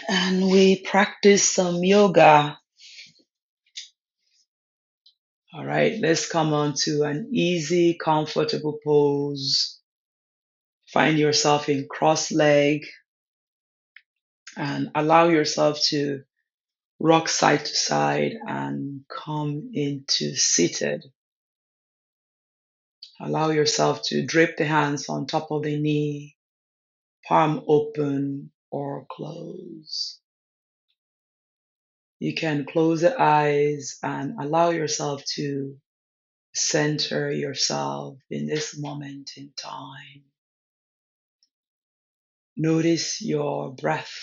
And we practice some yoga. All right, let's come on to an easy, comfortable pose. Find yourself in cross leg and allow yourself to rock side to side and come into seated. Allow yourself to drape the hands on top of the knee, palm open or close. You can close the eyes and allow yourself to center yourself in this moment in time. Notice your breath.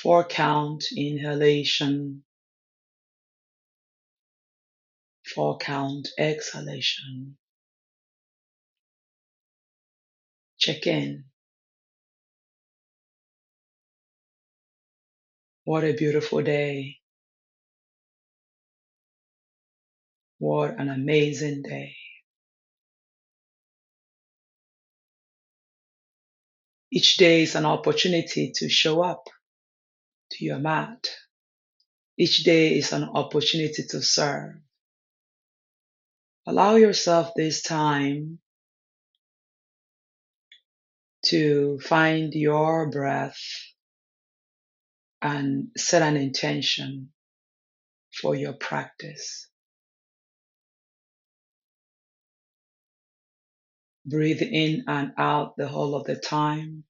4 count inhalation, 4 count exhalation. Check in. What a beautiful day. What an amazing day. Each day is an opportunity to show up to your mat. Each day is an opportunity to serve. Allow yourself this time to find your breath and set an intention for your practice. Breathe in and out the whole of the time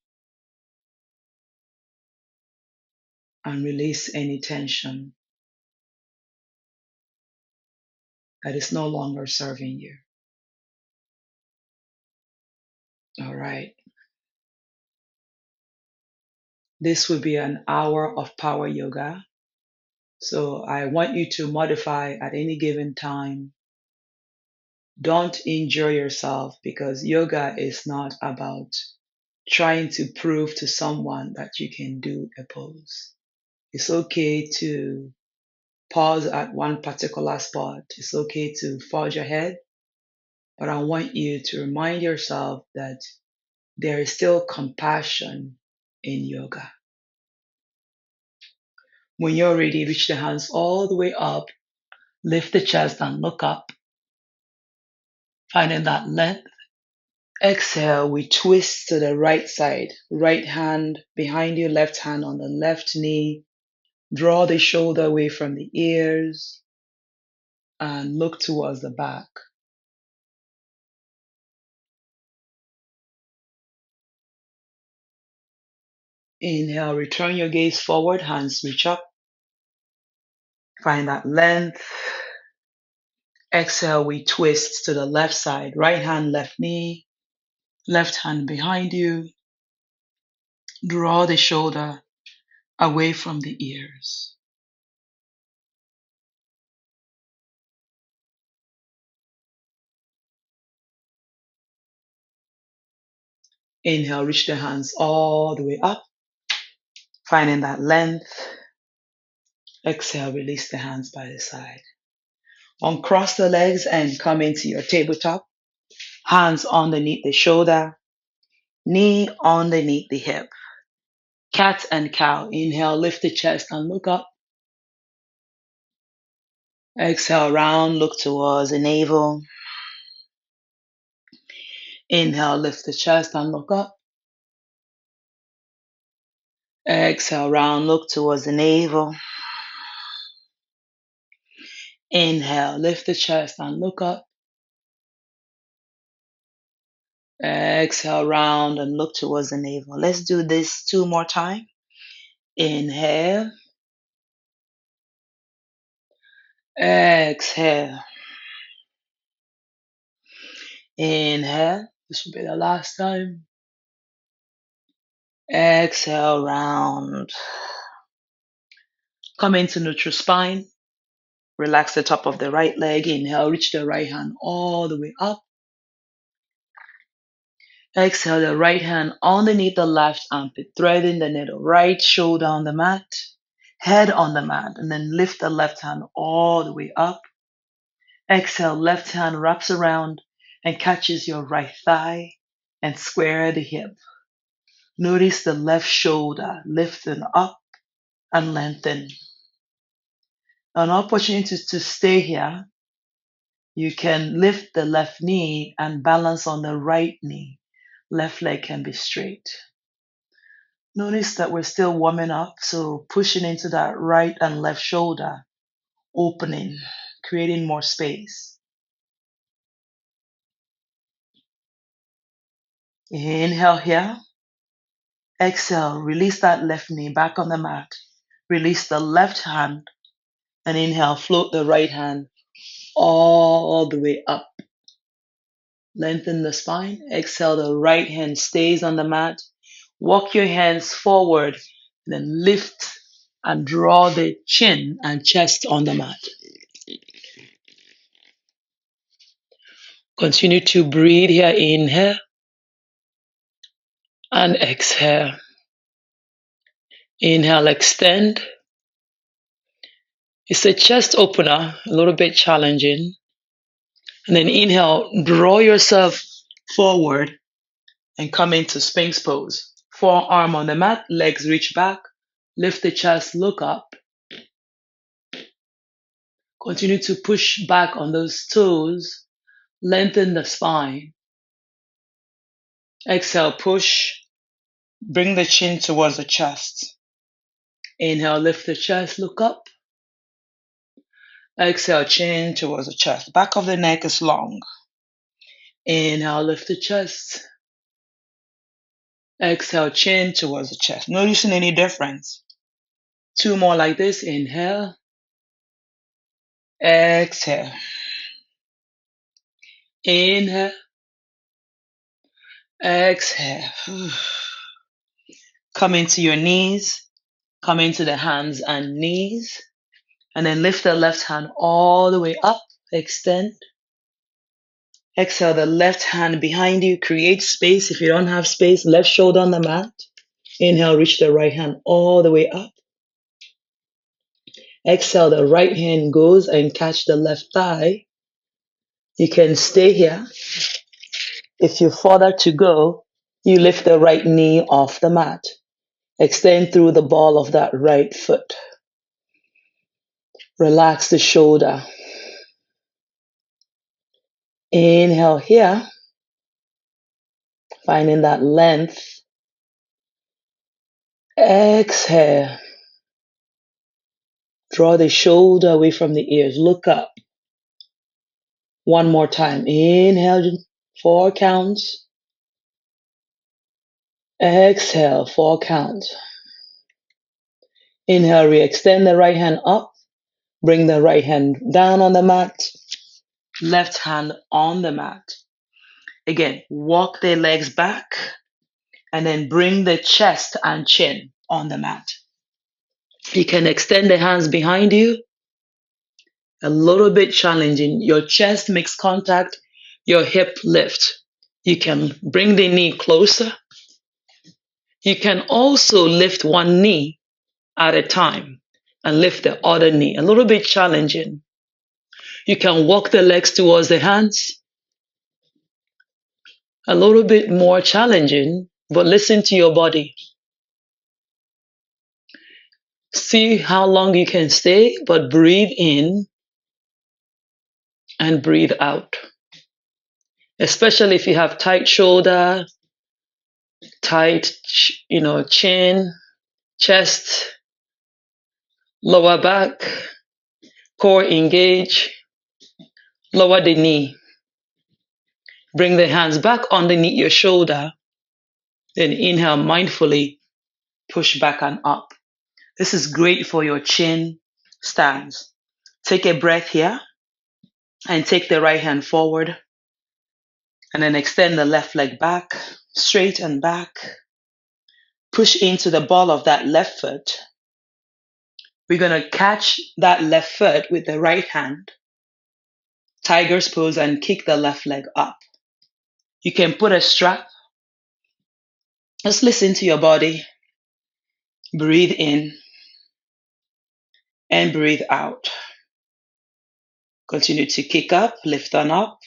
and release any tension that is no longer serving you. All right. This will be an hour of power yoga. So I want you to modify at any given time. Don't injure yourself because yoga is not about trying to prove to someone that you can do a pose. It's okay to pause at one particular spot. It's okay to forge ahead, but I want you to remind yourself that there is still compassion in yoga. When you're ready, reach the hands all the way up, lift the chest and look up, finding that length. Exhale, we twist to the right side, right hand behind you, left hand on the left knee. Draw the shoulder away from the ears and look towards the back. Inhale, return your gaze forward, hands reach up. Find that length. Exhale, we twist to the left side, right hand, left knee, left hand behind you. Draw the shoulder away from the ears. Inhale, reach the hands all the way up, finding that length. Exhale, release the hands by the side. Uncross the legs and come into your tabletop. Hands underneath the shoulder, knee underneath the hip. Cat and cow. Inhale, lift the chest and look up. Exhale, round, look towards the navel. Inhale, lift the chest and look up. Exhale, round, look towards the navel. Inhale, lift the chest and look up. Exhale, round and look towards the navel. Let's do this 2 more times. Inhale. Exhale. Inhale. This will be the last time. Exhale, round. Come into neutral spine. Relax the top of the right leg. Inhale, reach the right hand all the way up. Exhale, the right hand underneath the left armpit, threading the needle. Right shoulder on the mat, head on the mat, and then lift the left hand all the way up. Exhale, left hand wraps around and catches your right thigh and square the hip. Notice the left shoulder lifting up and lengthen. An opportunity to stay here. You can lift the left knee and balance on the right knee. Left leg can be straight. Notice that we're still warming up, so pushing into that right and left shoulder, opening, creating more space. Inhale here. Exhale, release that left knee back on the mat. Release the left hand and inhale, float the right hand all the way up. Lengthen the spine. Exhale, the right hand stays on the mat. Walk your hands forward, then lift and draw the chin and chest on the mat. Continue to breathe here. Inhale and exhale. Inhale, extend. It's a chest opener, a little bit challenging. And then inhale, draw yourself forward and come into Sphinx pose. Forearm on the mat, legs reach back, lift the chest, look up. Continue to push back on those toes, lengthen the spine. Exhale, push, bring the chin towards the chest. Inhale, lift the chest, look up. Exhale, chin towards the chest. Back of the neck is long. Inhale, lift the chest. Exhale, chin towards the chest. Noticing any difference? Two more like this. Inhale. Exhale. Inhale. Exhale. Come into your knees. Come into the hands and knees. And then lift the left hand all the way up. Extend. Exhale the left hand behind you. Create space. If you don't have space, left shoulder on the mat. Inhale, reach the right hand all the way up. Exhale, the right hand goes and catch the left thigh. You can stay here. If you're further to go, you lift the right knee off the mat. Extend through the ball of that right foot. Relax the shoulder. Inhale here, finding that length. Exhale. Draw the shoulder away from the ears. Look up. One more time. Inhale, 4 counts. Exhale, 4 counts. Inhale, re-extend the right hand up. Bring the right hand down on the mat. Left hand on the mat. Again, walk the legs back and then bring the chest and chin on the mat. You can extend the hands behind you. A little bit challenging. Your chest makes contact, your hip lift. You can bring the knee closer. You can also lift one knee at a time and lift the other knee. A little bit challenging. You can walk the legs towards the hands. A little bit more challenging, but listen to your body. See how long you can stay, but breathe in and breathe out. Especially if you have tight shoulder, tight, chin, chest, lower back, core engage, lower the knee. Bring the hands back underneath your shoulder. Then inhale mindfully, push back and up. This is great for your chin stance. Take a breath here and take the right hand forward. And then extend the left leg back, straight and back. Push into the ball of that left foot. We're going to catch that left foot with the right hand. Tiger's pose and kick the left leg up. You can put a strap. Just listen to your body. Breathe in and breathe out. Continue to kick up, lift on up.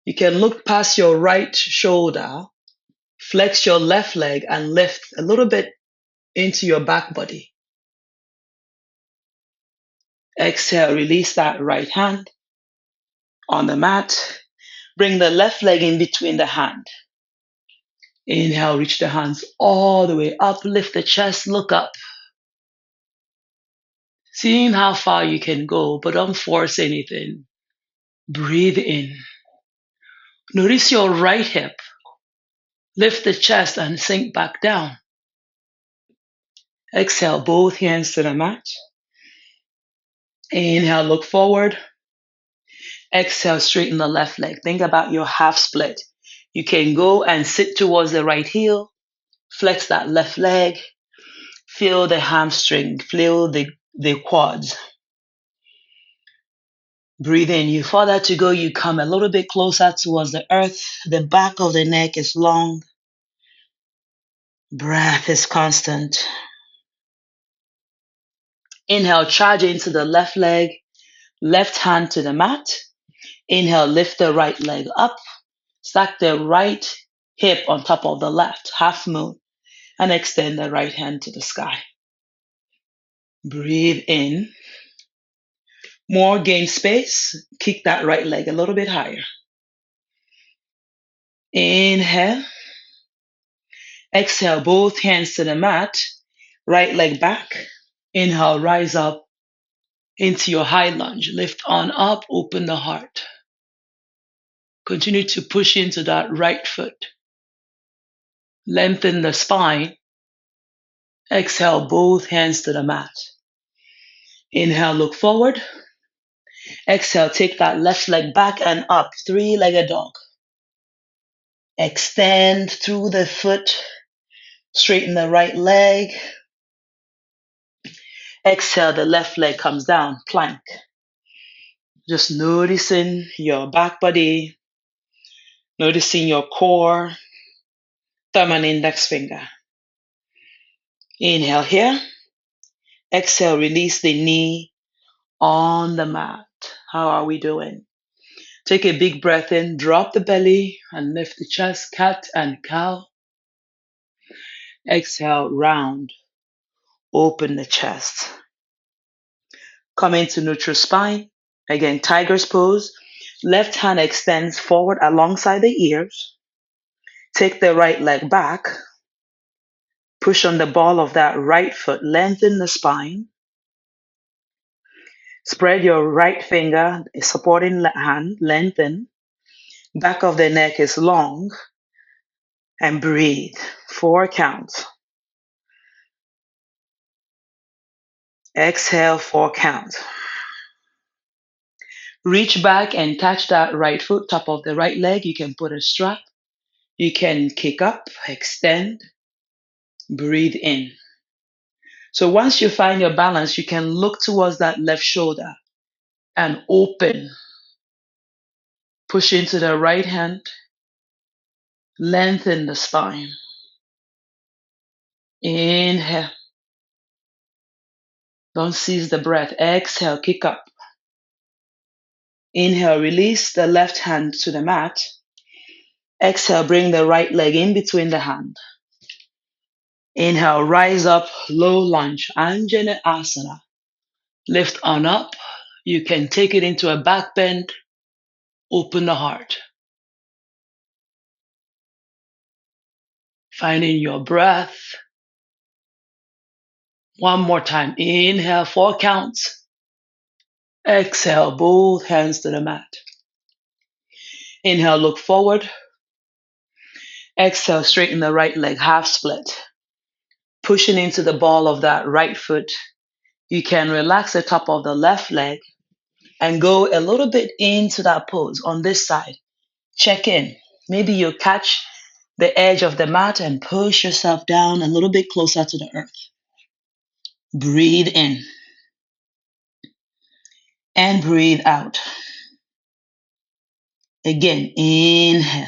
You can look past your right shoulder Flex your left leg and lift a little bit into your back body. Exhale, release that right hand on the mat. Bring the left leg in between the hand. Inhale, reach the hands all the way up, lift the chest, look up. Seeing how far you can go, but don't force anything. Breathe in. Notice your right hip. Lift the chest and sink back down. Exhale, both hands to the mat. Inhale, look forward. Exhale, straighten the left leg. Think about your half split. You can go and sit towards the right heel. Flex that left leg. Feel the hamstring. Feel the quads. Breathe in. You further to go, you come a little bit closer towards the earth. The back of the neck is long. Breath is constant. Inhale, charge into the left leg. Left hand to the mat. Inhale, lift the right leg up. Stack the right hip on top of the left, half moon, and extend the right hand to the sky. Breathe in. More, gain space. Kick that right leg a little bit higher. Inhale. Exhale, both hands to the mat. Right leg back. Inhale, rise up into your high lunge. Lift on up, open the heart. Continue to push into that right foot. Lengthen the spine. Exhale, both hands to the mat. Inhale, look forward. Exhale, take that left leg back and up, three-legged dog. Extend through the foot, straighten the right leg. Exhale, the left leg comes down, plank. Just noticing your back body, noticing your core, thumb and index finger. Inhale here. Exhale, release the knee on the mat. How are we doing? Take a big breath in, drop the belly, and lift the chest, cat and cow. Exhale, round, open the chest. Come into neutral spine. Again, tiger's pose. Left hand extends forward alongside the ears. Take the right leg back. Push on the ball of that right foot. Lengthen the spine. Spread your right finger, supporting hand, lengthen. Back of the neck is long. And breathe. 4 counts. Exhale, 4 counts. Reach back and touch that right foot, top of the right leg. You can put a strap. You can kick up, extend, breathe in. So once you find your balance, you can look towards that left shoulder and open. Push into the right hand, lengthen the spine. Inhale. Don't seize the breath. Exhale, kick up. Inhale, release the left hand to the mat. Exhale, bring the right leg in between the hand. Inhale, rise up, low lunge, Anjana Asana. Lift on up. You can take it into a back bend. Open the heart. Finding your breath. One more time. Inhale, 4 counts. Exhale, both hands to the mat. Inhale, look forward. Exhale, straighten the right leg, half split. Pushing into the ball of that right foot. You can relax the top of the left leg and go a little bit into that pose on this side. Check in. Maybe you catch the edge of the mat and push yourself down a little bit closer to the earth. Breathe in. And breathe out. Again, inhale.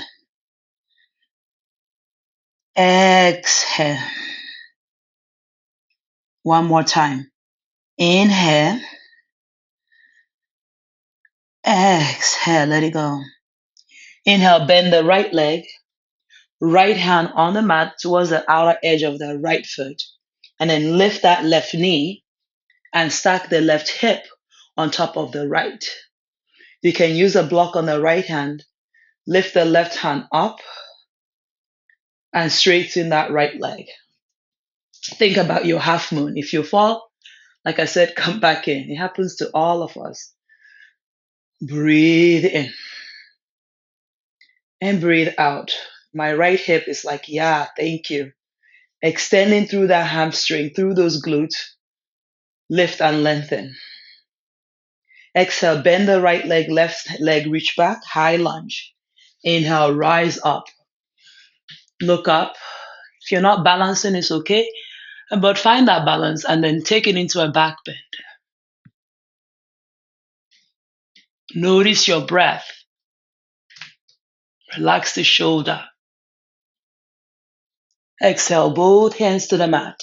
Exhale. One more time. Inhale. Exhale. Let it go. Inhale, bend the right leg. Right hand on the mat towards the outer edge of the right foot. And then lift that left knee and stack the left hip on top of the right. You can use a block on the right hand, lift the left hand up, and straighten that right leg. Think about your half moon. If you fall, like I said, come back in. It happens to all of us. Breathe in and breathe out. My right hip is like, yeah, thank you. Extending through that hamstring, through those glutes. Lift and lengthen. Exhale, bend the right leg, left leg, reach back, high lunge. Inhale, rise up. Look up. If you're not balancing, it's okay. But find that balance and then take it into a back bend. Notice your breath. Relax the shoulder. Exhale, both hands to the mat.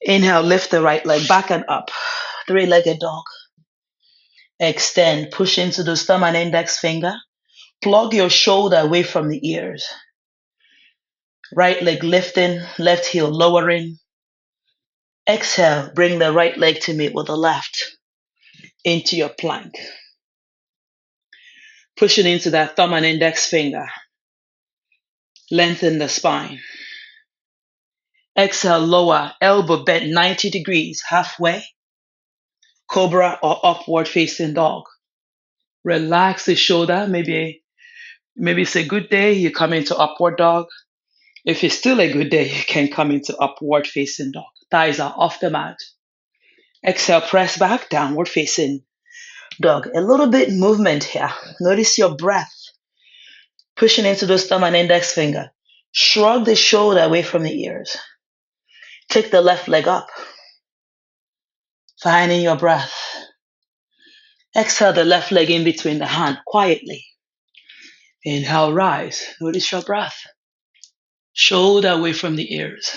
Inhale, lift the right leg back and up. Three-legged dog. Extend, push into the thumb and index finger. Plug your shoulder away from the ears. Right leg lifting, left heel lowering. Exhale, bring the right leg to meet with the left into your plank. Pushing into that thumb and index finger. Lengthen the spine. Exhale, lower, elbow bent 90 degrees, halfway. Cobra or upward facing dog. Relax the shoulder. Maybe it's a good day, you come into upward dog. If it's still a good day, you can come into upward facing dog. Thighs are off the mat. Exhale, press back, downward facing dog. A little bit movement here. Notice your breath. Pushing into those thumb and index finger. Shrug the shoulder away from the ears. Take the left leg up. Finding your breath. Exhale the left leg in between the hand quietly. Inhale, rise. Notice your breath. Shoulder away from the ears.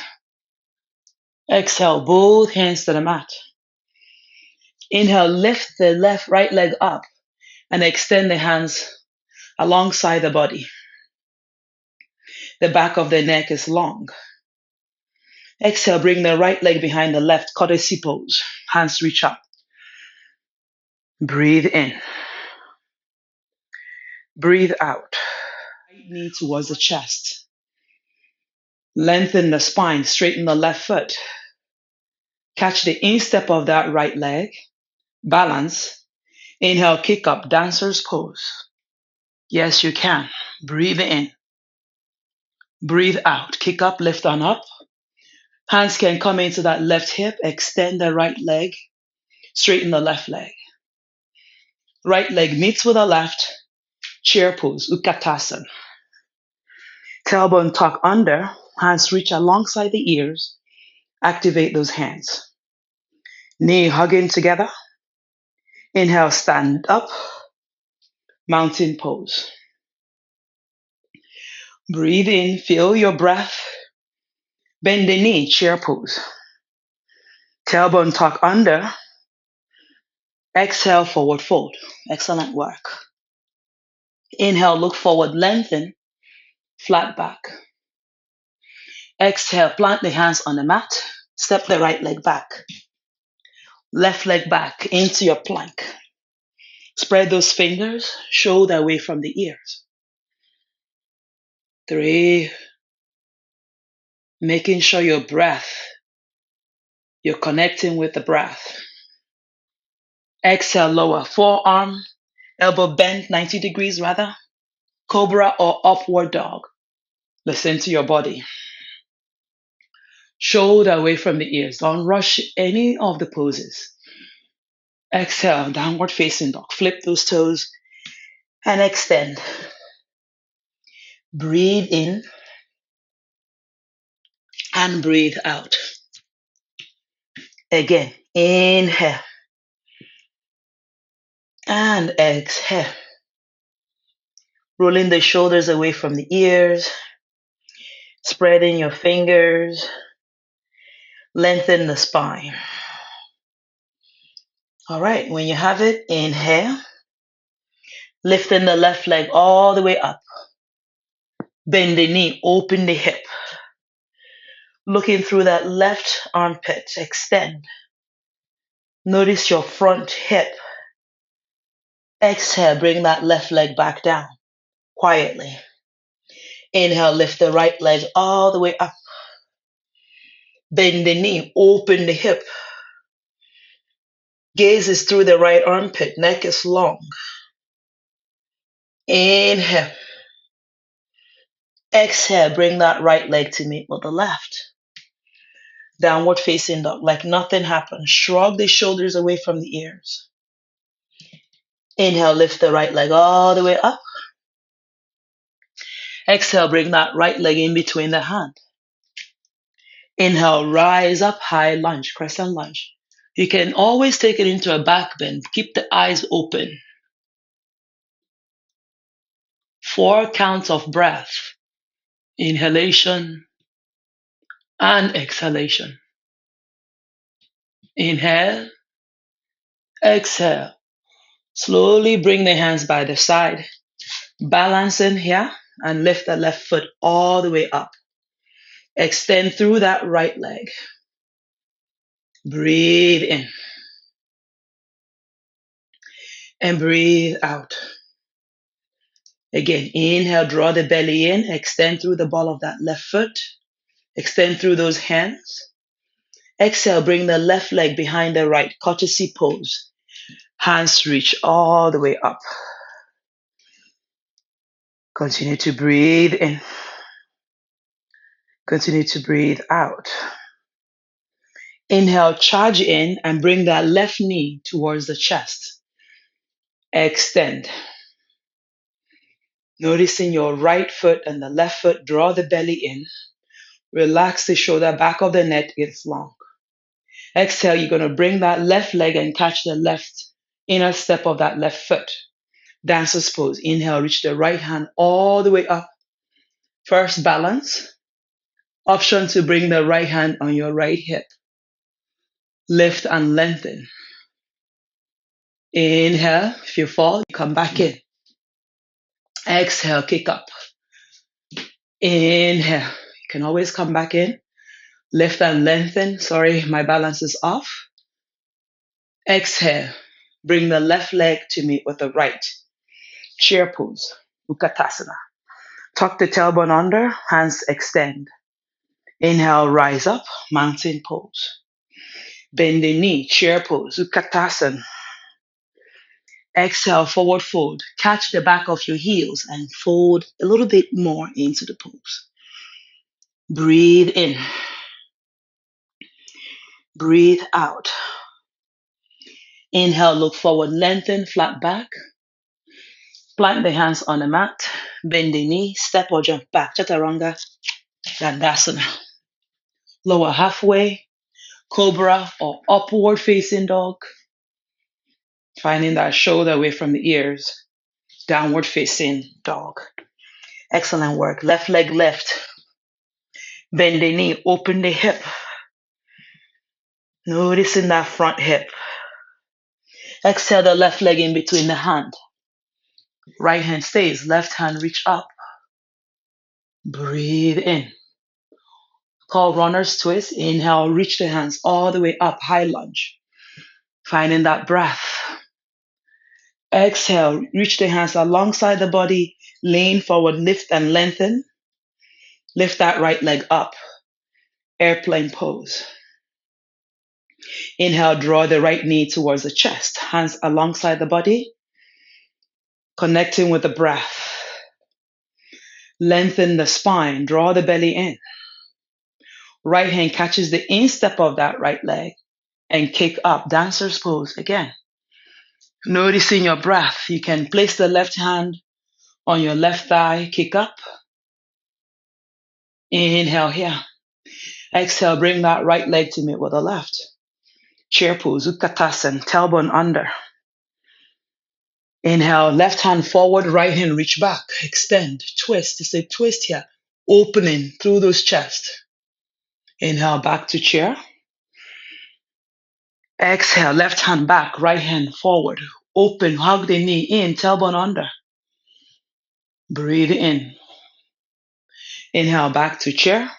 Exhale, both hands to the mat. Inhale, lift the right leg up and extend the hands alongside the body. The back of the neck is long. Exhale, bring the right leg behind the left, courtesy pose. Hands reach up. Breathe in. Breathe out. Right knee towards the chest. Lengthen the spine, straighten the left foot. Catch the instep of that right leg. Balance. Inhale, kick up, dancer's pose. Yes, you can. Breathe in. Breathe out. Kick up, lift on up. Hands can come into that left hip. Extend the right leg. Straighten the left leg. Right leg meets with the left. Chair pose, Utkatasana. Tailbone tuck under. Hands reach alongside the ears. Activate those hands. Knee hugging together. Inhale, stand up. Mountain pose. Breathe in, feel your breath. Bend the knee, chair pose. Tailbone tuck under. Exhale, forward fold. Excellent work. Inhale, look forward, lengthen. Flat back. Exhale, plant the hands on the mat. Step the right leg back. Left leg back into your plank. Spread those fingers, shoulder away from the ears. 3. Making sure your breath, you're connecting with the breath. Exhale, lower. Forearm, elbow bent 90 degrees rather. Cobra or upward dog. Listen to your body. Shoulder away from the ears. Don't rush any of the poses. Exhale, downward facing dog. Flip those toes and extend. Breathe in and breathe out. Again, inhale and exhale. Rolling the shoulders away from the ears. Spreading your fingers. Lengthen the spine. All right, when you have it, inhale. Lifting the left leg all the way up. Bend the knee, open the hip. Looking through that left armpit, extend. Notice your front hip. Exhale, bring that left leg back down quietly. Inhale, lift the right leg all the way up. Bend the knee, open the hip. Gaze is through the right armpit, neck is long. Inhale. Exhale, bring that right leg to meet with the left. Downward facing dog, like nothing happened. Shrug the shoulders away from the ears. Inhale, lift the right leg all the way up. Exhale, bring that right leg in between the hand. Inhale, rise up, high lunge, crescent lunge. You can always take it into a back bend. Keep the eyes open. 4 counts of breath. Inhalation and exhalation. Inhale, exhale. Slowly bring the hands by the side. Balance in here and lift the left foot all the way up. Extend through that right leg. Breathe in and breathe out. Again, inhale, draw the belly in, extend through the ball of that left foot. Extend through those hands. Exhale, bring the left leg behind the right, courtesy pose. Hands reach all the way up. Continue to breathe in. Continue to breathe out. Inhale, charge in and bring that left knee towards the chest. Extend. Noticing your right foot and the left foot, draw the belly in. Relax the shoulder, back of the neck gets long. Exhale, you're going to bring that left leg and catch the left inner step of that left foot. Dancer's pose. Inhale, reach the right hand all the way up. First, balance. Option to bring the right hand on your right hip. Lift and lengthen. Inhale. If you fall, you come back in. Exhale, kick up. Inhale. You can always come back in. Lift and lengthen. Sorry, my balance is off. Exhale. Bring the left leg to meet with the right. Chair pose. Utkatasana. Tuck the tailbone under. Hands extend. Inhale, rise up. Mountain pose. Bend the knee. Chair pose. Utkatasana. Exhale, forward fold. Catch the back of your heels and fold a little bit more into the pose. Breathe in. Breathe out. Inhale, look forward, lengthen, flat back. Plant the hands on the mat. Bend the knee, step or jump back. Chaturanga, Dandasana. Lower halfway, cobra or upward facing dog. Finding that shoulder away from the ears. Downward facing dog. Excellent work. Left leg left. Bend the knee, open the hip. Noticing that front hip. Exhale the left leg in between the hand. Right hand stays, left hand reach up. Breathe in. Call runner's twist. Inhale, reach the hands all the way up, high lunge. Finding that breath. Exhale, reach the hands alongside the body, lean forward, lift and lengthen. Lift that right leg up. Airplane pose. Inhale, draw the right knee towards the chest, hands alongside the body, connecting with the breath. Lengthen the spine, draw the belly in. Right hand catches the instep of that right leg and kick up, dancer's pose again. Noticing your breath, you can place the left hand on your left thigh, kick up. Inhale here. Exhale, bring that right leg to meet with the left. Chair pose, Utkatasana, tailbone under. Inhale, left hand forward, right hand reach back, extend, twist. It's a twist here, opening through those chest. Inhale, back to chair. Exhale, left hand back, right hand forward, open, hug the knee in, tailbone under. Breathe in. Inhale, back to chair.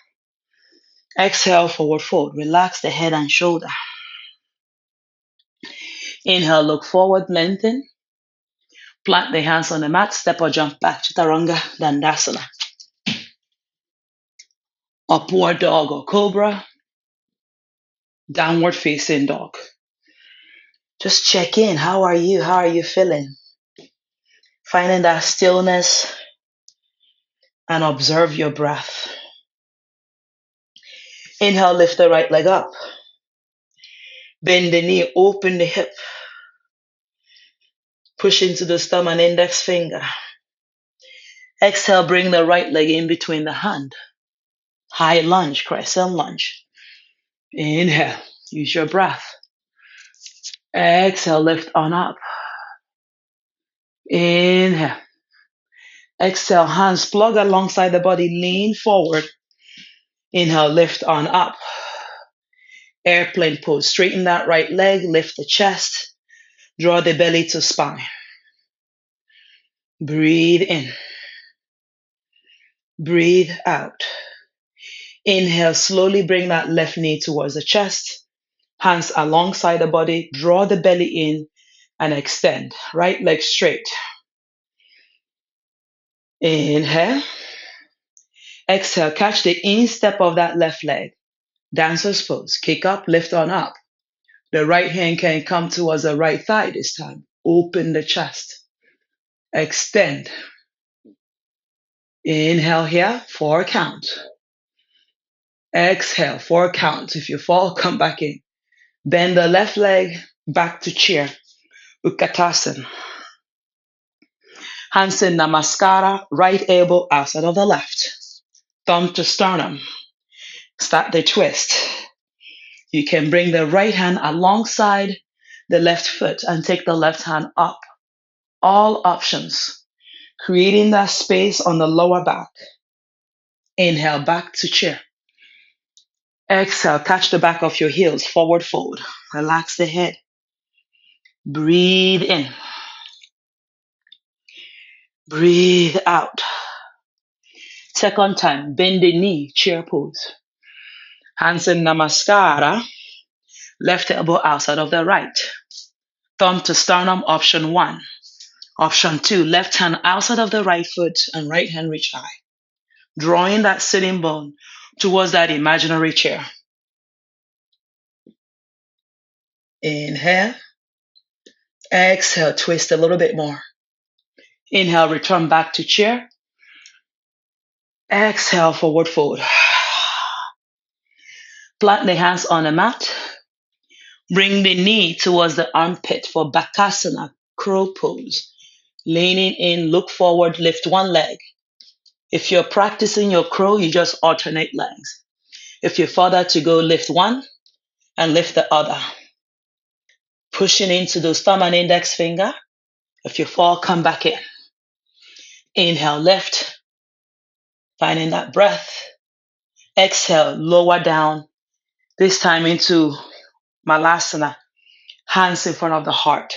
Exhale, forward fold. Relax the head and shoulder. Inhale, look forward, lengthen. Plant the hands on the mat, step or jump back. Chaturanga, Dandasana. Upward dog or cobra. Downward facing dog. Just check in. How are you? How are you feeling? Finding that stillness and observe your breath. Inhale, lift the right leg up. Bend the knee, open the hip. Push into the thumb and index finger. Exhale, bring the right leg in between the hand. High lunge, crescent lunge. Inhale, use your breath. Exhale, lift on up. Inhale. Exhale, hands plug alongside the body, lean forward. Inhale, lift on up. Airplane pose. Straighten that right leg, lift the chest. Draw the belly to spine. Breathe in. Breathe out. Inhale, slowly bring that left knee towards the chest. Hands alongside the body. Draw the belly in and extend. Right leg straight. Inhale. Exhale, catch the instep of that left leg. Dancer's pose. Kick up, lift on up. The right hand can come towards the right thigh this time. Open the chest. Extend. Inhale here, 4 count. Exhale, 4 count. If you fall, come back in. Bend the left leg back to chair. Utkatasana. Hands in Namaskara, right elbow outside of the left. Thumb to sternum. Start the twist. You can bring the right hand alongside the left foot and take the left hand up. All options. Creating that space on the lower back. Inhale, back to chair. Exhale, catch the back of your heels, forward fold. Relax the head. Breathe in. Breathe out. Second time, bend the knee, chair pose. Hands in Namaskara. Left elbow outside of the right. Thumb to sternum, option 1. Option 2, left hand outside of the right foot and right hand reach high. Drawing that sitting bone towards that imaginary chair. Inhale. Exhale, twist a little bit more. Inhale, return back to chair. Exhale, forward fold. Plant the hands on the mat. Bring the knee towards the armpit for Bakasana, crow pose. Leaning in, look forward, lift one leg. If you're practicing your crow, you just alternate legs. If you're further to go, lift one and lift the other. Pushing into those thumb and index finger. If you fall, come back in. Inhale, lift. Finding that breath. Exhale, lower down. This time into Malasana. Hands in front of the heart.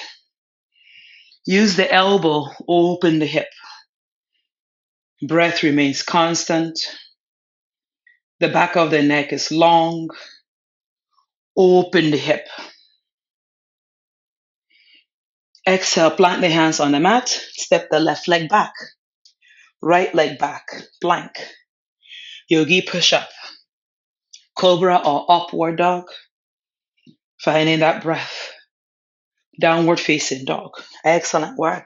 Use the elbow, open the hip. Breath remains constant. The back of the neck is long. Open the hip. Exhale, plant the hands on the mat. Step the left leg back. Right leg back. Plank. Yogi push-up. Cobra or upward dog. Finding that breath. Downward facing dog. Excellent work.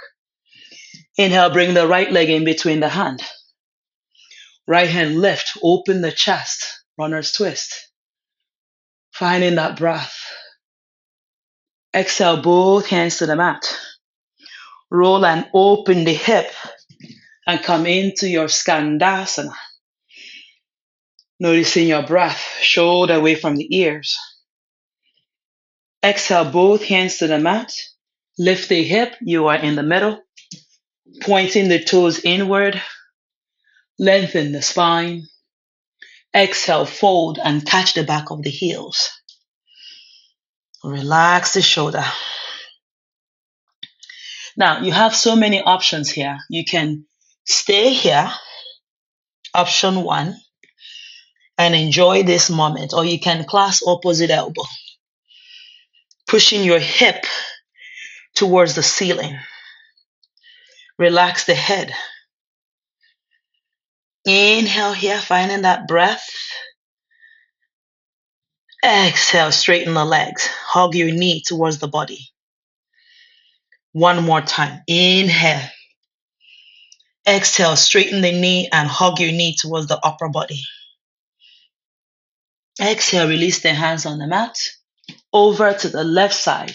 Inhale, bring the right leg in between the hand. Right hand lift, open the chest. Runner's twist. Finding that breath. Exhale, both hands to the mat. Roll and open the hip and come into your Skandasana. Noticing your breath, shoulder away from the ears. Exhale, both hands to the mat. Lift the hip, you are in the middle. Pointing the toes inward. Lengthen the spine. Exhale, fold and catch the back of the heels. Relax the shoulder. Now, you have so many options here. You can stay here Option one, and enjoy this moment. Or you can clasp opposite elbow, pushing your hip towards the ceiling. Relax the head. Inhale here, finding that breath. Exhale, straighten the legs. Hug your knee towards the body. One more time. Inhale. Exhale, straighten the knee and hug your knee towards the upper body. Exhale, release the hands on the mat. Over to the left side.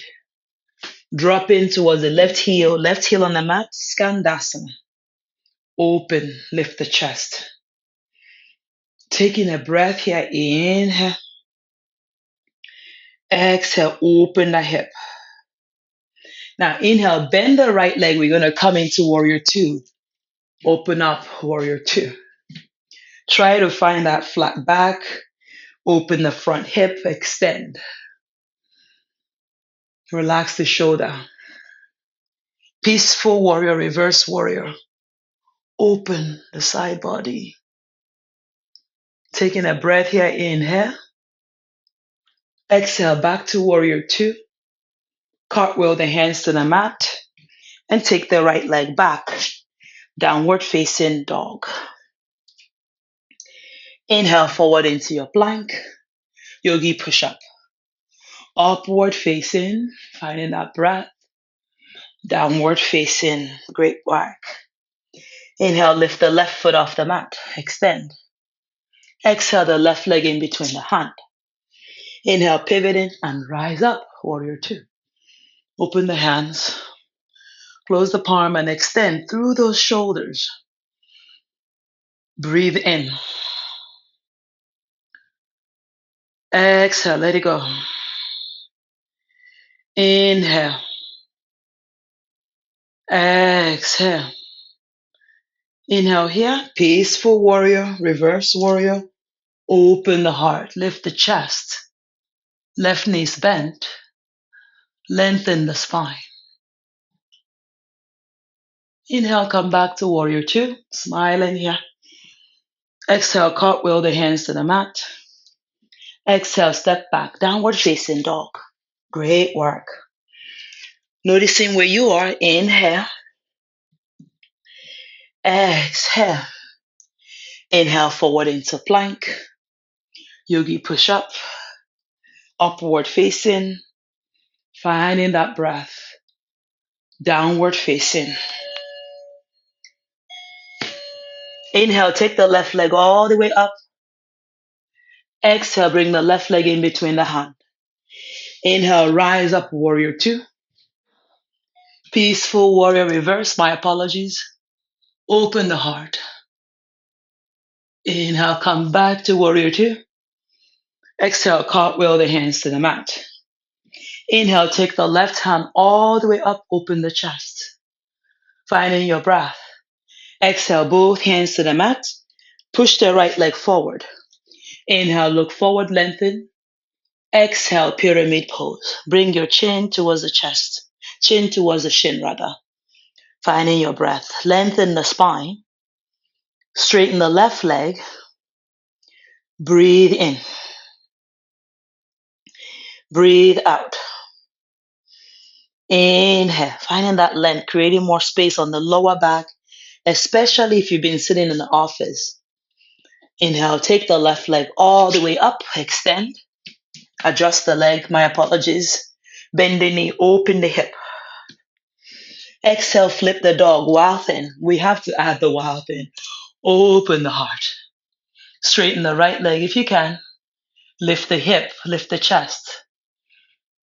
Drop in towards the left heel on the mat. Skandasana. Open, lift the chest. Taking a breath here. Inhale. Exhale, open the hip. Now inhale, bend the right leg. We're going to come into warrior two. Open up, warrior two. Try to find that flat back. Open the front hip, extend. Relax the shoulder. Peaceful warrior, reverse warrior. Open the side body. Taking a breath here, inhale. Exhale, back to warrior two. Cartwheel the hands to the mat and take the right leg back. Downward facing dog. Inhale forward into your plank. Yogi push up. Upward facing, finding that breath. Downward facing, great work. Inhale, lift the left foot off the mat. Extend. Exhale, the left leg in between the hand. Inhale, pivot in and rise up, warrior two. Open the hands. Close the palm and extend through those shoulders. Breathe in. Exhale, let it go. Inhale. Exhale. Inhale here, peaceful warrior, reverse warrior. Open the heart, lift the chest. Left knees bent. Lengthen the spine. Inhale, come back to warrior two. Smiling here. Exhale, cartwheel the hands to the mat. Exhale, step back, downward facing dog. Great work. Noticing where you are. Inhale. Exhale. Inhale, forward into plank. Yogi push up. Upward facing. Finding that breath. Downward facing. Inhale, take the left leg all the way up. Exhale, bring the left leg in between the hand. Inhale, rise up, warrior two. Peaceful warrior reverse, my apologies. Open the heart. Inhale, come back to warrior two. Exhale, cartwheel the hands to the mat. Inhale, take the left hand all the way up, open the chest. Finding your breath. Exhale, both hands to the mat. Push the right leg forward. Inhale, look forward, lengthen. Exhale, pyramid pose. Bring your chin towards the chest. Chin towards the shin, rather. Finding your breath. Lengthen the spine. Straighten the left leg. Breathe in. Breathe out. Inhale. Finding that length, creating more space on the lower back, especially if you've been sitting in the office. Inhale, take the left leg all the way up. Extend. Adjust the leg. My apologies. Bend the knee. Open the hip. Exhale, flip the dog. Wild thing. We have to add the wild thing. Open the heart. Straighten the right leg if you can. Lift the hip. Lift the chest.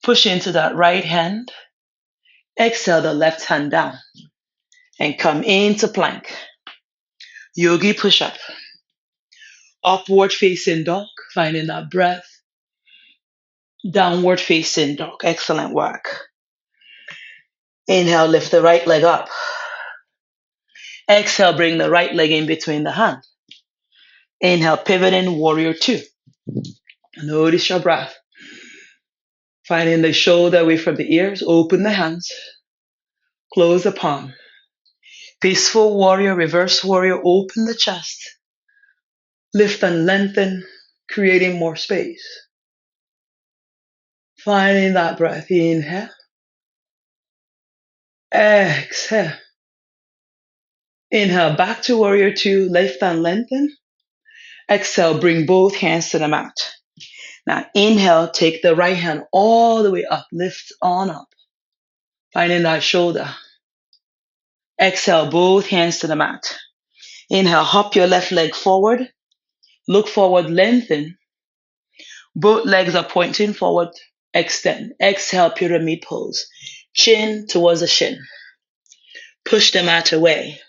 Push into that right hand. Exhale the left hand down. And come into plank. Yogi push up. Upward facing dog. Finding that breath. Downward facing dog. Excellent work. Inhale, lift the right leg up. Exhale, bring the right leg in between the hand. Inhale, pivot in, warrior two. Notice your breath. Finding the shoulder away from the ears. Open the hands. Close the palm. Peaceful warrior, reverse warrior. Open the chest. Lift and lengthen, creating more space. Finding that breath. Inhale. Exhale. Inhale, back to warrior two. Lift and lengthen. Exhale, bring both hands to the mat. Now inhale, take the right hand all the way up. Lift on up. Finding that shoulder. Exhale, both hands to the mat. Inhale, hop your left leg forward. Look forward, lengthen. Both legs are pointing forward. Extend. Exhale, pyramid pose. Chin towards the shin. Push the mat away.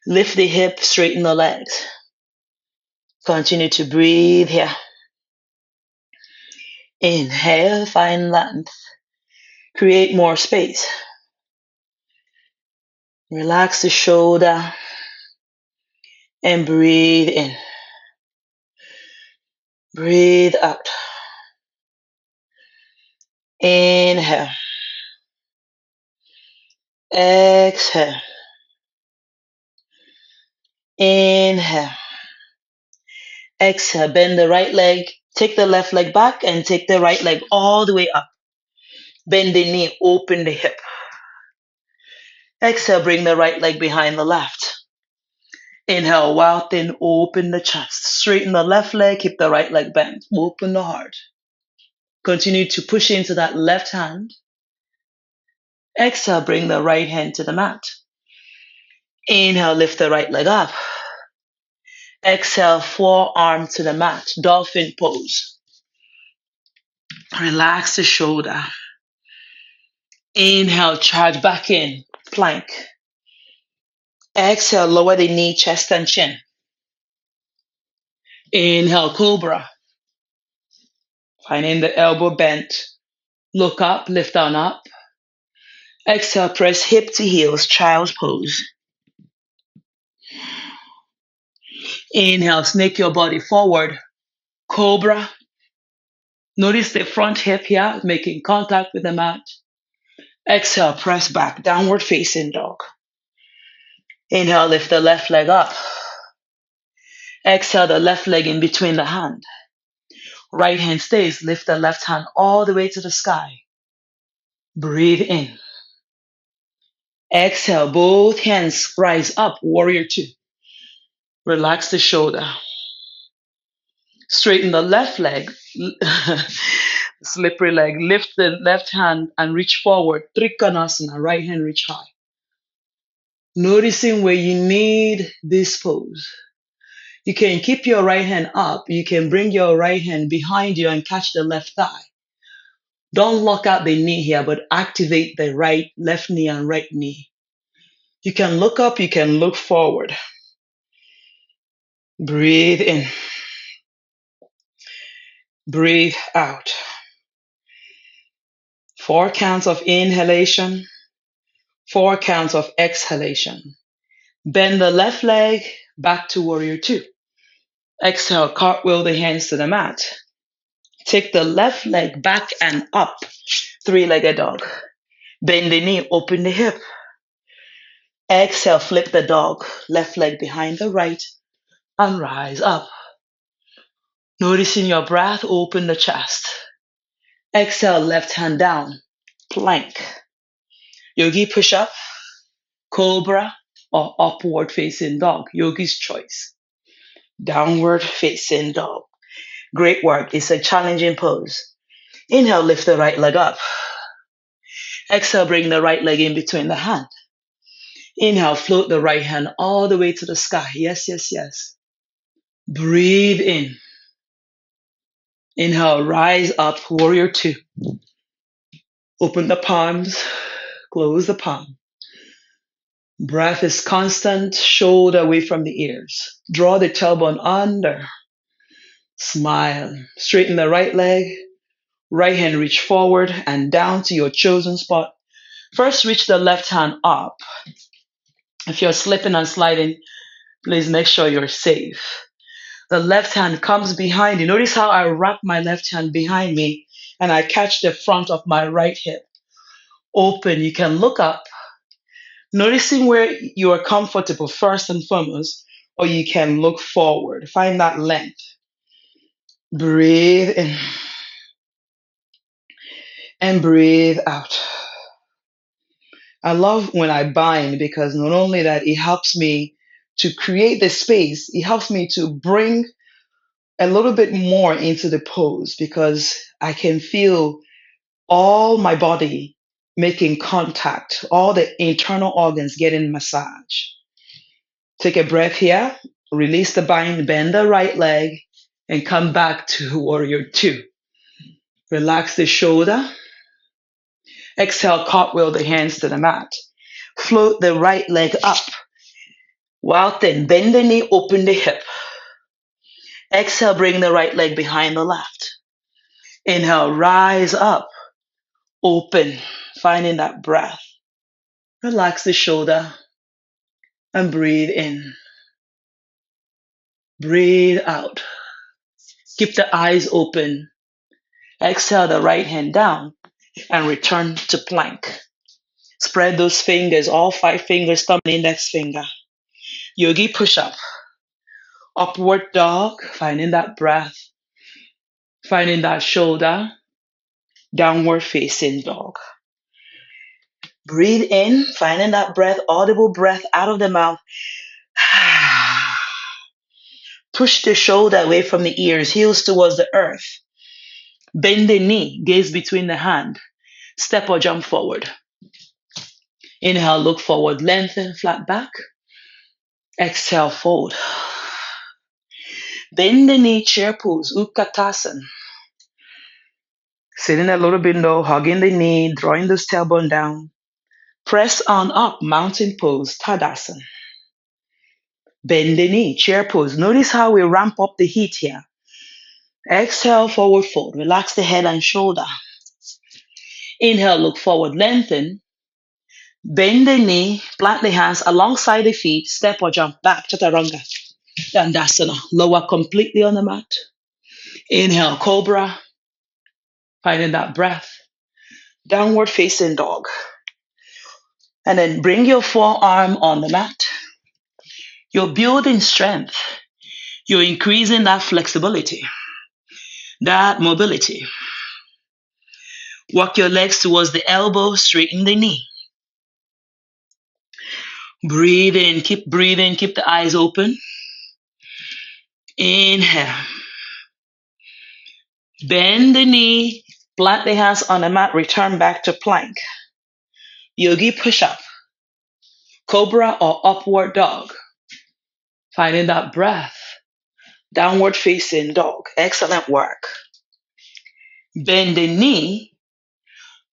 Lift the hip, straighten the legs. Continue to breathe here. Inhale, find length. Create more space. Relax the shoulder and breathe in. Breathe out. Inhale. Exhale. Inhale. Exhale. Bend the right leg. Take the left leg back and take the right leg all the way up. Bend the knee. Open the hip. Exhale. Bring the right leg behind the left. Inhale. Wild thin. Open the chest. Straighten the left leg. Keep the right leg bent. Open the heart. Continue to push into that left hand. Exhale. Bring the right hand to the mat. Inhale. Lift the right leg up. Exhale, forearm to the mat, dolphin pose. Relax the shoulder. Inhale, charge back in, plank. Exhale, lower the knee, chest and chin. Inhale, cobra. Finding the elbow bent. Look up, lift on up. Exhale, press hip to heels, child's pose. Inhale, snake your body forward, cobra. Notice the front hip here, making contact with the mat. Exhale, press back, downward facing dog. Inhale, lift the left leg up. Exhale, the left leg in between the hand. Right hand stays. Lift the left hand all the way to the sky. Breathe in. Exhale, both hands rise up, warrior two. Relax the shoulder. Straighten the left leg, slippery leg. Lift the left hand and reach forward. Trikonasana, right hand reach high. Noticing where you need this pose. You can keep your right hand up. You can bring your right hand behind you and catch the left thigh. Don't lock out the knee here, but activate the right, left knee and right knee. You can look up, you can look forward. Breathe in. Breathe out. 4 counts of inhalation, 4 counts of exhalation. Bend the left leg back to warrior two. Exhale, cartwheel the hands to the mat. Take the left leg back and up, 3-legged dog. Bend the knee, open the hip. Exhale, flip the dog, left leg behind the right, and rise up. Noticing your breath, open the chest. Exhale, left hand down, plank. Yogi push-up, cobra, or upward facing dog, yogi's choice. Downward facing dog. Great work. It's a challenging pose. Inhale, lift the right leg up. Exhale, bring the right leg in between the hand. Inhale, float the right hand all the way to the sky. Yes, yes, yes. Breathe in. Inhale, rise up, warrior two. Open the palms, close the palm. Breath is constant, shoulder away from the ears. Draw the tailbone under. Smile. Straighten the right leg. Right hand reach forward and down to your chosen spot. First, reach the left hand up. If you're slipping and sliding, please make sure you're safe. The left hand comes behind you. Notice how I wrap my left hand behind me and I catch the front of my right hip. Open. You can look up. Noticing where you are comfortable first and foremost. or you can look forward. Find that length. Breathe in and breathe out. I love when I bind because not only that, it helps me to create the space, it helps me to bring a little bit more into the pose because I can feel all my body making contact, all the internal organs getting massage. Take a breath here, release the bind, bend the right leg, and come back to warrior two. Relax the shoulder. Exhale, cartwheel the hands to the mat. Float the right leg up. While then, bend the knee, open the hip. Exhale, bring the right leg behind the left. Inhale, rise up, open, finding that breath. Relax the shoulder and breathe in. Breathe out. Keep the eyes open. Exhale the right hand down and return to plank. Spread those fingers, all 5 fingers, thumb and index finger. Yogi push up. Upward dog, finding that breath. Finding that shoulder. Downward facing dog. Breathe in, finding that breath, audible breath out of the mouth. Push the shoulder away from the ears, heels towards the earth. Bend the knee, gaze between the hand. Step or jump forward. Inhale, look forward, lengthen, flat back. Exhale, fold. Bend the knee, chair pose, Utkatasana. Sitting a little bit low, hugging the knee, drawing the tailbone down. Press on up, mountain pose, Tadasana. Bend the knee, chair pose. Notice how we ramp up the heat here. Exhale, forward fold. Relax the head and shoulder. Inhale, look forward, lengthen. Bend the knee, plant the hands alongside the feet, step or jump back, Chaturanga. Dandasana. Lower completely on the mat. Inhale, cobra. Finding that breath. Downward facing dog. And then bring your forearm on the mat. You're building strength. You're increasing that flexibility, that mobility. Walk your legs towards the elbow, straighten the knee. Breathe in, keep breathing, keep the eyes open. Inhale. Bend the knee, plant the hands on the mat, return back to plank. Yogi push up. Cobra or upward dog. Finding that breath. Downward facing dog. Excellent work. Bend the knee.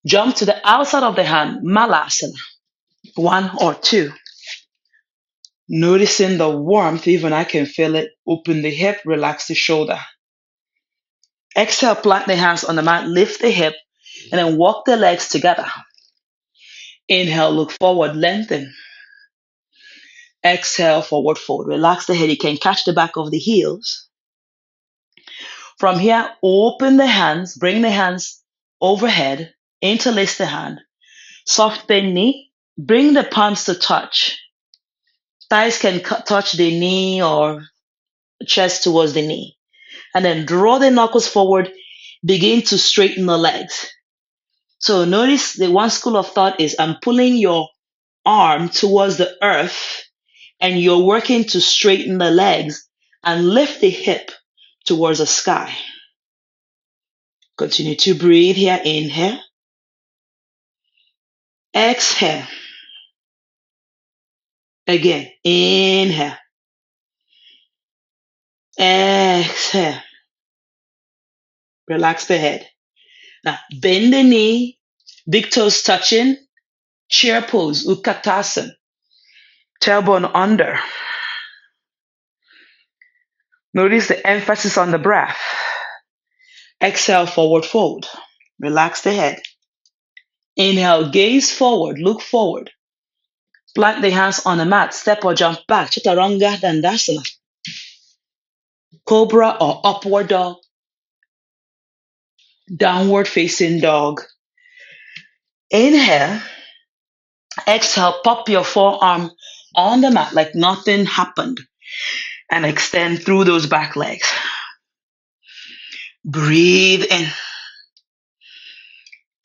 Jump to the outside of the hand. Malasana. 1 or 2. Noticing the warmth, even I can feel it. Open the hip, relax the shoulder. Exhale, plant the hands on the mat, lift the hip, and then walk the legs together. Inhale, look forward, lengthen. Exhale, forward fold. Relax the head. You can catch the back of the heels. From here, open the hands, bring the hands overhead, interlace the hand, soft bend knee, bring the palms to touch. Thighs can touch the knee or chest towards the knee. And then draw the knuckles forward, begin to straighten the legs. So notice the one school of thought is I'm pulling your arm towards the earth and you're working to straighten the legs and lift the hip towards the sky. Continue to breathe here. Inhale. Exhale. Again. Inhale. Exhale. Relax the head. Now bend the knee, big toes touching, chair pose, Utkatasana. Tailbone under. Notice the emphasis on the breath. Exhale, forward fold. Relax the head. Inhale, gaze forward, look forward. Plant the hands on the mat, step or jump back. Chaturanga Dandasana. Cobra or upward dog. Downward facing dog. Inhale. Exhale, pop your forearm on the mat like nothing happened. and extend through those back legs. Breathe in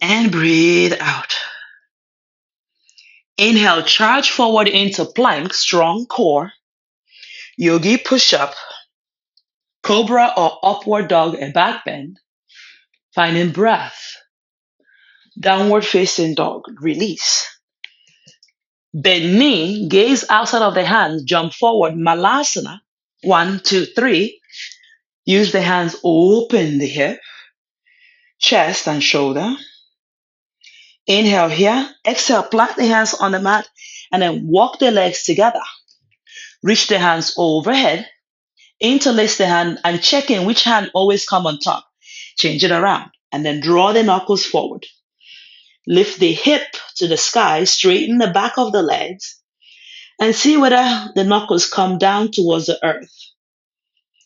and breathe out. Inhale, charge forward into plank, strong core, yogi push-up, cobra or upward dog, a back bend, finding breath. Downward facing dog, release. Bend knee, gaze outside of the hands, jump forward, malasana. 1, 2, 3. Use the hands, open the hip, chest and shoulder. Inhale here, exhale, plant the hands on the mat, and then walk the legs together. Reach the hands overhead, interlace the hand, and check in which hand always come on top. Change it around, and then draw the knuckles forward. Lift the hip to the sky, straighten the back of the legs, and see whether the knuckles come down towards the earth.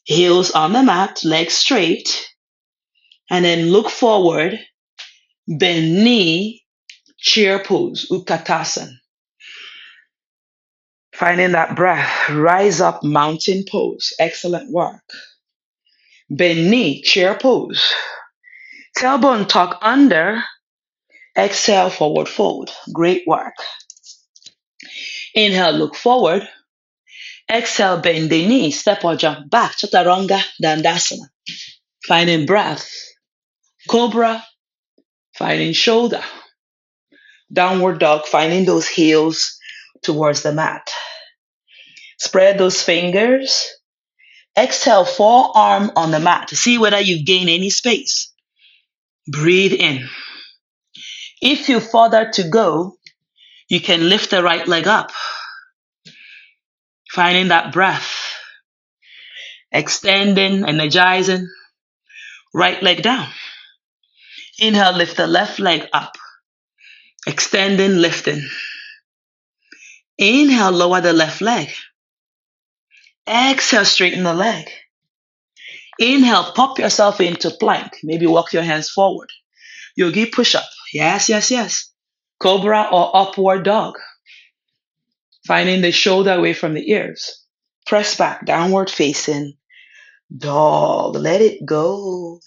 Heels on the mat, legs straight, and then look forward, bend knee, chair pose, Utkatasana. Finding that breath, rise up, mountain pose. Excellent work. Bend knee, chair pose. Tailbone tuck under, exhale, forward fold. Great work. Inhale, look forward. Exhale, bend the knee, step or jump back, Chaturanga Dandasana. Finding breath. Cobra, finding shoulder. Downward dog, finding those heels towards the mat. Spread those fingers. Exhale, forearm on the mat to see whether you gain any space. Breathe in. If you further to go, you can lift the right leg up. Finding that breath. Extending, energizing. Right leg down. Inhale, lift the left leg up. Extending, lifting. Inhale, lower the left leg. Exhale, straighten the leg. Inhale, pop yourself into plank. Maybe walk your hands forward. Yogi push-up. Yes, yes, yes. Cobra or upward dog. Finding the shoulder away from the ears. Press back, downward facing dog. Let it go.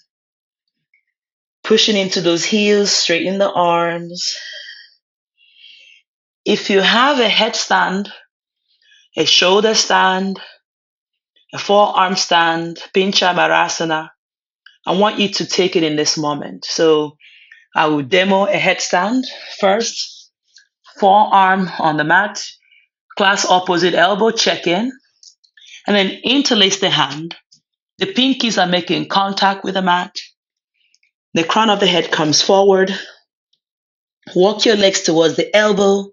Pushing into those heels, straighten the arms. If you have a headstand, a shoulder stand, a forearm stand, Pincha Marasana, I want you to take it in this moment. So I will demo a headstand first. Forearm on the mat, clasp opposite elbow, check in, and then interlace the hand. The pinkies are making contact with the mat. The crown of the head comes forward. Walk your legs towards the elbow.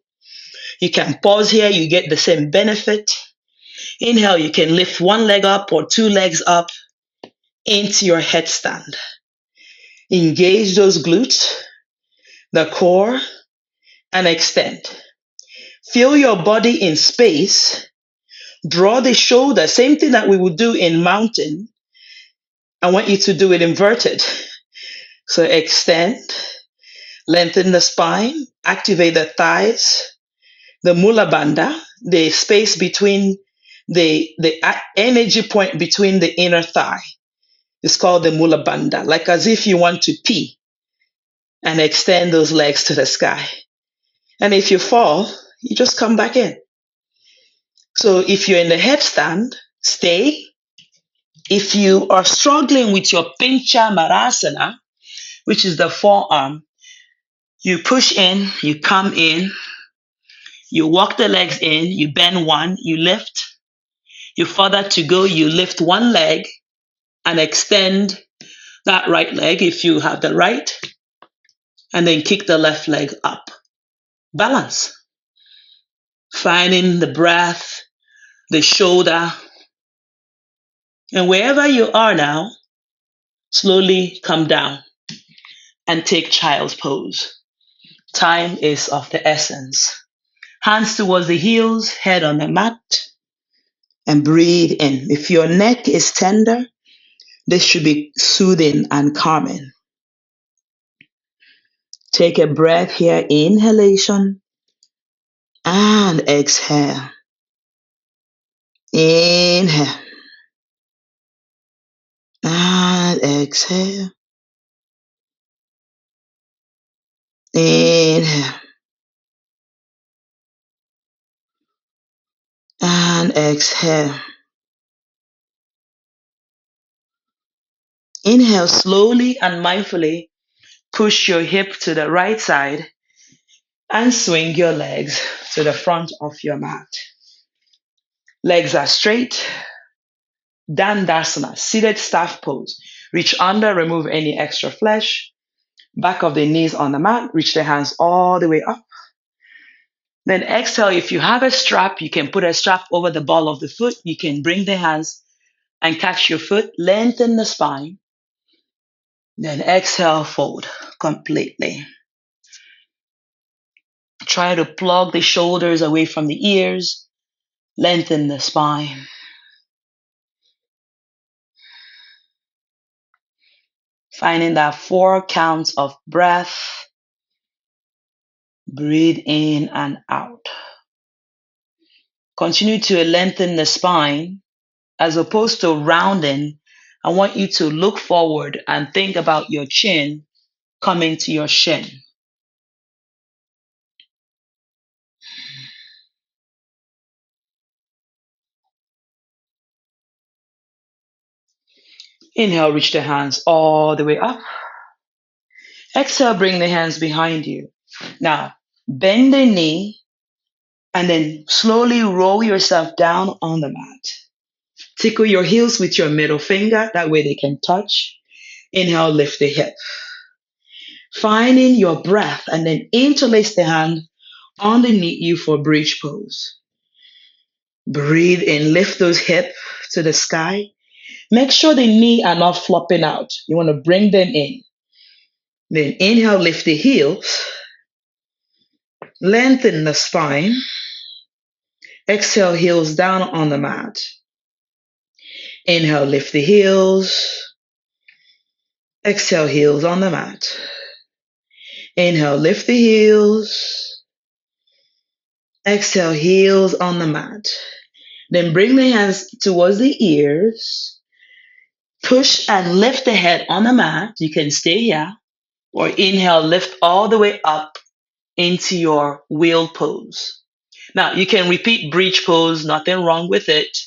You can pause here, you get the same benefit. Inhale, you can lift one leg up or two legs up into your headstand. Engage those glutes, the core, and extend. Feel your body in space. Draw the shoulder, same thing that we would do in mountain. I want you to do it inverted. So extend, lengthen the spine, activate the thighs, the mula bandha, the space between the energy point between the inner thigh. It's called the mula bandha, like as if you want to pee, and extend those legs to the sky. And if you fall, you just come back in. So if you're in the headstand, stay. If you are struggling with your Pincha Marasana, which is the forearm, you push in, you come in, you walk the legs in, you bend one, you lift. You further to go, you lift one leg and extend that right leg if you have the right, and then kick the left leg up. Balance. Finding the breath, the shoulder. And wherever you are now, slowly come down and take child's pose. Time is of the essence. Hands towards the heels, head on the mat, and breathe in. If your neck is tender, this should be soothing and calming. Take a breath here, inhalation and exhale. Inhale and exhale. Inhale and exhale. Inhale slowly and mindfully. Push your hip to the right side and swing your legs to the front of your mat. Legs are straight. Dandasana, seated staff pose. Reach under, remove any extra flesh. Back of the knees on the mat. Reach the hands all the way up. Then exhale. If you have a strap, you can put a strap over the ball of the foot. You can bring the hands and catch your foot. Lengthen the spine. Then exhale, fold completely. Try to plug the shoulders away from the ears. Lengthen the spine. Finding that 4 counts of breath. Breathe in and out. Continue to lengthen the spine. As opposed to rounding, I want you to look forward and think about your chin coming to your shin. Inhale, reach the hands all the way up. Exhale, bring the hands behind you. Now, bend the knee and then slowly roll yourself down on the mat. Tickle your heels with your middle finger, that way they can touch. Inhale, lift the hip. Finding your breath and then interlace the hand underneath you for bridge pose. Breathe in, lift those hips to the sky. Make sure the knee are not flopping out. You want to bring them in. Then inhale, lift the heels. Lengthen the spine. Exhale, heels down on the mat. Inhale, lift the heels. Exhale, heels on the mat. Inhale, lift the heels. Exhale, heels on the mat. Then bring the hands towards the ears. Push and lift the head on the mat. You can stay here. Or inhale, lift all the way up into your wheel pose. Now, you can repeat bridge pose, nothing wrong with it.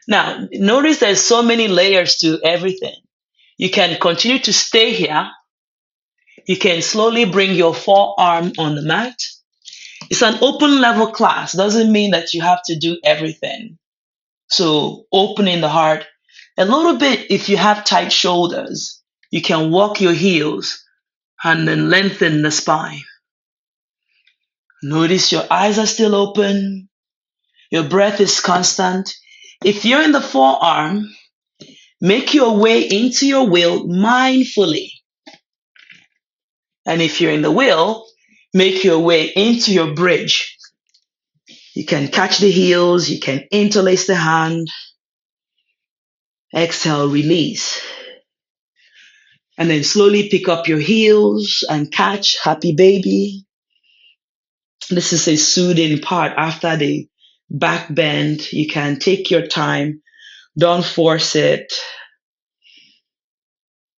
Now, notice there's so many layers to everything. You can continue to stay here. You can slowly bring your forearm on the mat. It's an open level class. Doesn't mean that you have to do everything. So opening the heart a little bit. If you have tight shoulders, you can walk your heels and then lengthen the spine. Notice your eyes are still open. Your breath is constant. If you're in the forearm, make your way into your wheel mindfully. And if you're in the wheel, make your way into your bridge. You can catch the heels, you can interlace the hand. Exhale, release. And then slowly pick up your heels and catch happy baby. This is a soothing part after the back bend. You can take your time. Don't force it.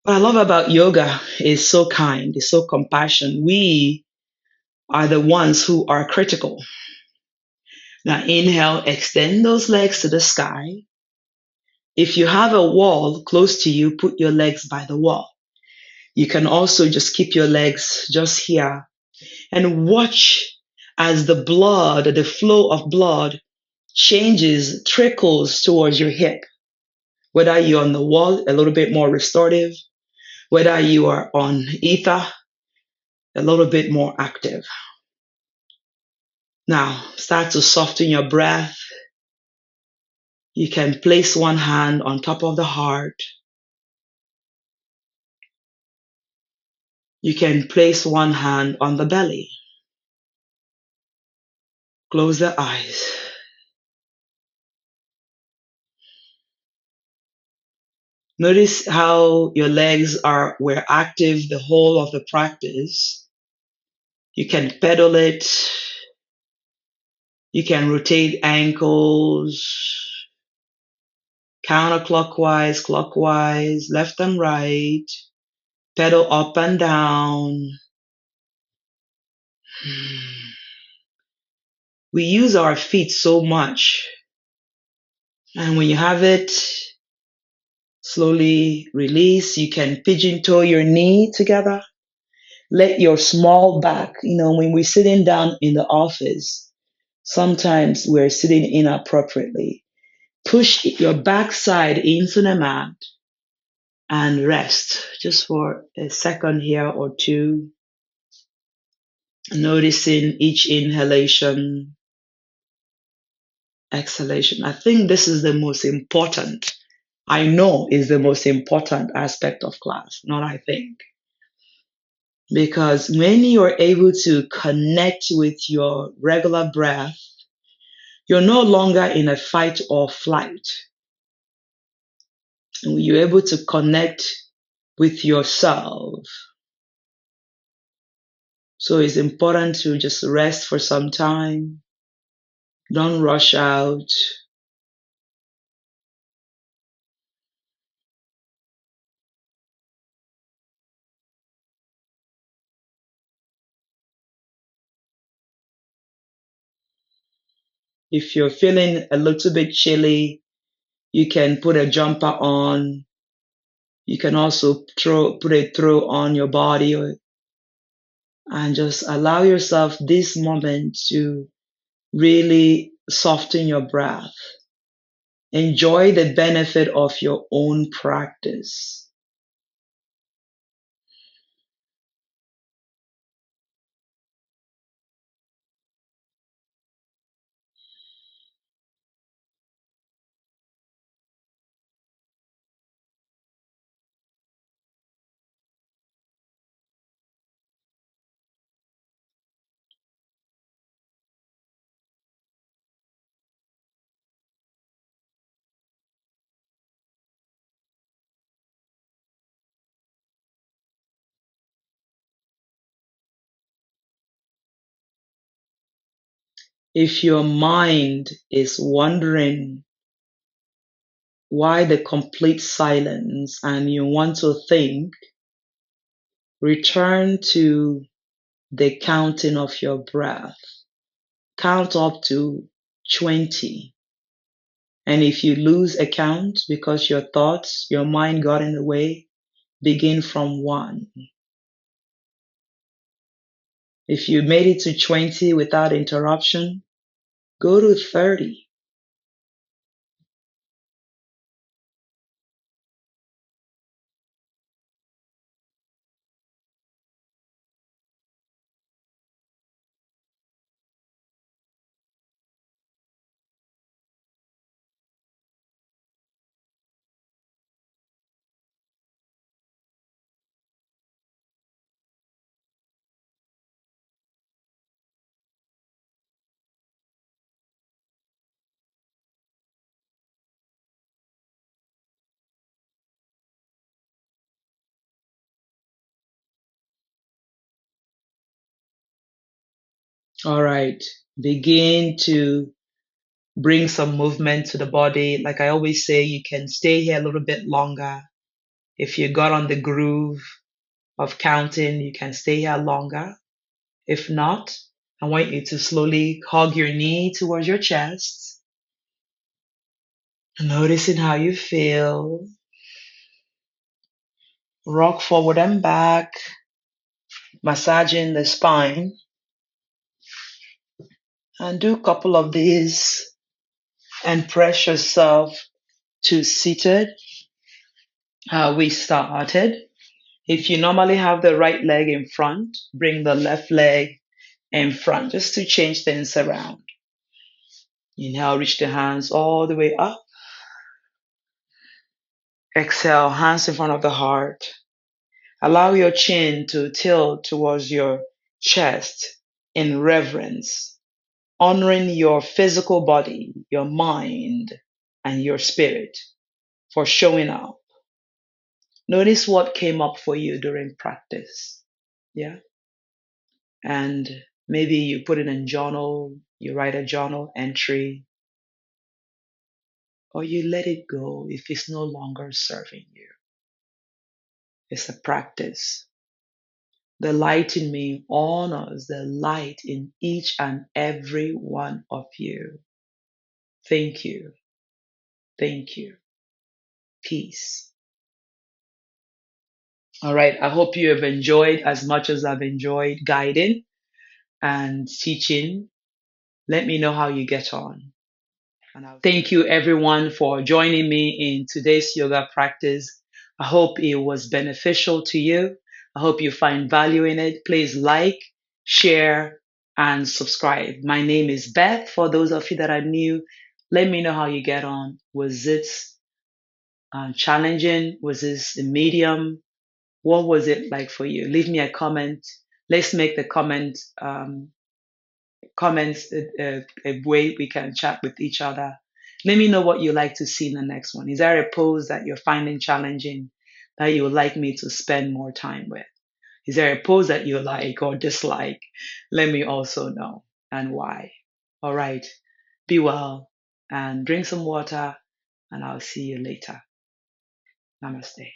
What I love about yoga is so kind, it's so compassionate. We are the ones who are critical. Now inhale, extend those legs to the sky. If you have a wall close to you, put your legs by the wall. You can also just keep your legs just here and watch as the flow of blood changes, trickles towards your hip. Whether you're on the wall, a little bit more restorative. Whether you are on ether, a little bit more active. Now, start to soften your breath. You can place one hand on top of the heart. You can place one hand on the belly. Close the eyes. Notice how your legs were active the whole of the practice. You can pedal it. You can rotate ankles counterclockwise, clockwise, left and right, pedal up and down. We use our feet so much. And when you have it, slowly release. You can pigeon toe your knee together. Let your small back, when we're sitting down in the office, sometimes we're sitting inappropriately. Push your backside into the mat and rest just for a second here or two, noticing each inhalation, exhalation. I think this is the most important. I know is the most important aspect of class, not I think. Because when you're able to connect with your regular breath, you're no longer in a fight or flight. You're able to connect with yourself. So it's important to just rest for some time. Don't rush out. If you're feeling a little bit chilly, you can put a jumper on. You can also put a throw on your body and just allow yourself this moment to really soften your breath. Enjoy the benefit of your own practice. If your mind is wondering why the complete silence and you want to think, return to the counting of your breath. Count up to 20. And if you lose a count because your thoughts, your mind got in the way, begin from 1. If you made it to 20 without interruption, go to 30. All right. Begin to bring some movement to the body. Like I always say, you can stay here a little bit longer. If you got on the groove of counting, you can stay here longer. If not, I want you to slowly hug your knee towards your chest, noticing how you feel. Rock forward and back, massaging the spine, and do a couple of these and press yourself to seated. How we started. If you normally have the right leg in front, bring the left leg in front just to change things around. Inhale, reach the hands all the way up. Exhale, hands in front of the heart. Allow your chin to tilt towards your chest in reverence, honoring your physical body, your mind, and your spirit for showing up. Notice what came up for you during practice. Yeah. And Maybe you put it in journal, you write a journal entry, or you let it go if it's no longer serving you. It's a practice. The light in me honors the light in each and every one of you. Thank you. Thank you. Peace. All right. I hope you have enjoyed as much as I've enjoyed guiding and teaching. Let me know how you get on. And thank you everyone for joining me in today's yoga practice. I hope it was beneficial to you. I hope you find value in it. Please like, share, and subscribe. My name is Beth. For those of you that are new, let me know how you get on. Was it challenging? Was this a medium? What was it like for you? Leave me a comment. Let's make the comments a way we can chat with each other. Let me know what you like to see in the next one. Is there a pose that you're finding challenging that you would like me to spend more time with? Is there a pose that you like or dislike? Let me also know and why. All right. Be well and drink some water, and I'll see you later. Namaste.